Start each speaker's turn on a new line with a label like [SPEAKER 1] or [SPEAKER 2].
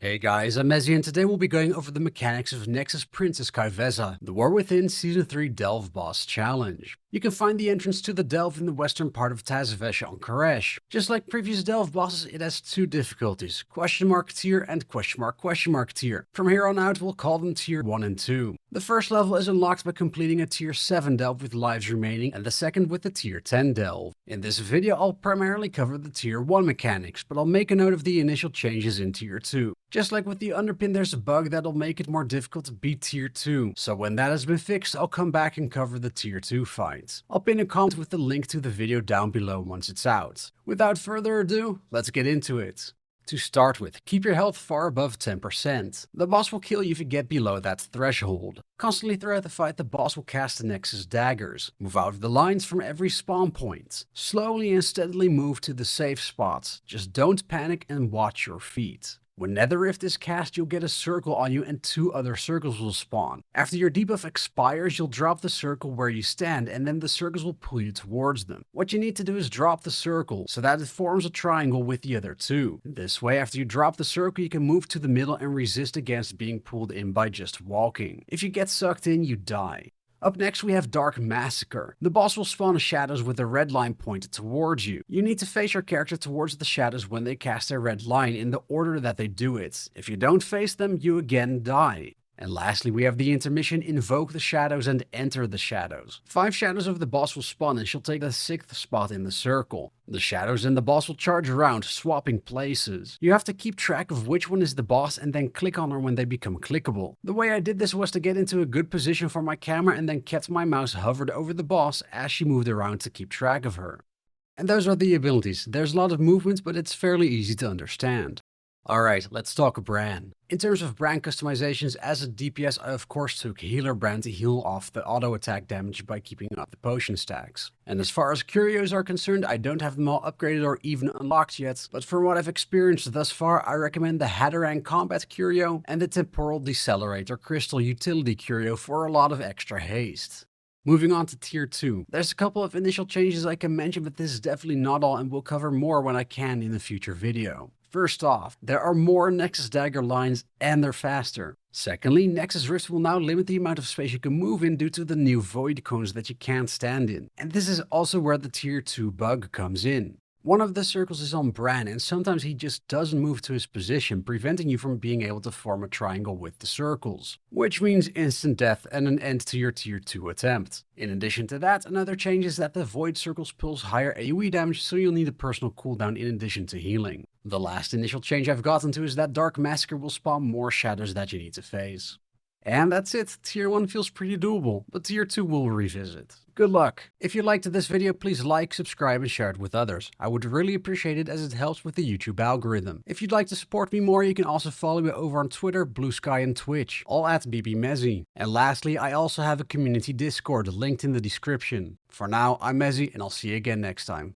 [SPEAKER 1] Hey guys, I'm Mezzy and today we'll be going over the mechanics of Nexus Princess Ky'veza, the War Within Season 3 Delve Boss Challenge. You can find the entrance to the Delve in the western part of Tazavesh on Koresh. Just like previous Delve bosses, it has two difficulties, question mark tier and question mark tier. From here on out, we'll call them tier 1 and 2. The first level is unlocked by completing a tier 7 delve with lives remaining and the second with the tier 10 delve. In this video, I'll primarily cover the tier 1 mechanics, but I'll make a note of the initial changes in tier 2. Just like with the underpin, there's a bug that'll make it more difficult to beat tier 2, so when that has been fixed, I'll come back and cover the tier 2 fight. I'll pin a comment with the link to the video down below once it's out. Without further ado, let's get into it. To start with, keep your health far above 10%. The boss will kill you if you get below that threshold. Constantly throughout the fight, the boss will cast the Nexus daggers. Move out of the lines from every spawn point. Slowly and steadily move to the safe spots. Just don't panic and watch your feet. When Nether Rift is cast, you'll get a circle on you and 2 other circles will spawn. After your debuff expires, you'll drop the circle where you stand and then the circles will pull you towards them. What you need to do is drop the circle so that it forms a triangle with the other 2. This way, after you drop the circle, you can move to the middle and resist against being pulled in by just walking. If you get sucked in, you die. Up next we have Dark Massacre. The boss will spawn shadows with a red line pointed towards you. You need to face your character towards the shadows when they cast a red line in the order that they do it. If you don't face them, you again die. And lastly, we have the intermission, Invoke the Shadows and Enter the Shadows. 5 shadows of the boss will spawn and she'll take the 6th spot in the circle. The shadows and the boss will charge around, swapping places. You have to keep track of which one is the boss and then click on her when they become clickable. The way I did this was to get into a good position for my camera and then kept my mouse hovered over the boss as she moved around to keep track of her. And those are the abilities. There's a lot of movement, but it's fairly easy to understand. Alright, let's talk Brann. In terms of Brann customizations, as a DPS I of course took Healer Brann to heal off the auto attack damage by keeping up the potion stacks. And as far as Curios are concerned, I don't have them all upgraded or even unlocked yet, but from what I've experienced thus far, I recommend the Hadarang Combat Curio and the Temporal Decelerator Crystal Utility Curio for a lot of extra haste. Moving on to tier 2. There's a couple of initial changes I can mention, but this is definitely not all and we'll cover more when I can in a future video. First off, there are more Nexus Dagger lines and they're faster. Secondly, Nexus Rift will now limit the amount of space you can move in due to the new void cones that you can't stand in. And this is also where the tier 2 bug comes in. One of the circles is on Brann and sometimes he just doesn't move to his position, preventing you from being able to form a triangle with the circles. Which means instant death and an end to your tier 2 attempt. In addition to that, another change is that the void circles pulls higher AoE damage, so you'll need a personal cooldown in addition to healing. The last initial change I've gotten to is that Dark Massacre will spawn more shadows that you need to face. And that's it, tier 1 feels pretty doable, but tier 2 we'll revisit. Good luck! If you liked this video, please like, subscribe and share it with others. I would really appreciate it as it helps with the YouTube algorithm. If you'd like to support me more, you can also follow me over on Twitter, Blue Sky and Twitch, all at BBMezzy. And lastly, I also have a community Discord linked in the description. For now, I'm Mezzy and I'll see you again next time.